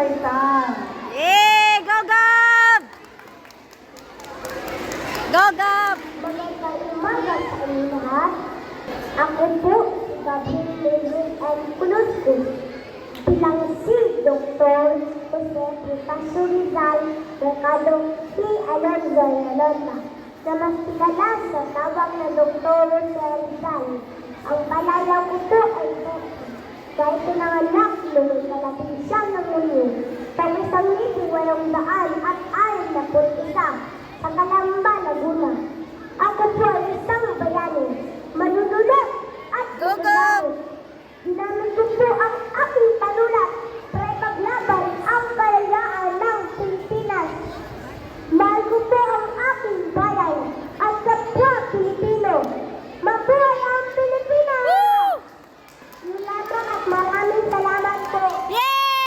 Baitang. Go, Gab! Go, Gab! Magandang umaga sa inyo lahat. Ako po si Gabriel David M. Kulusco. Bilang si Dr. Jose Pritaso Rizal, Mercado P. Alonzo Yolota, na mas kilala sa tawag na Dr. Jose Rizal. Ang palayaw ko po ay Becky. Dahil pinanganak noong ika-11 ng Hunyo, taong 1861 sa Calabas,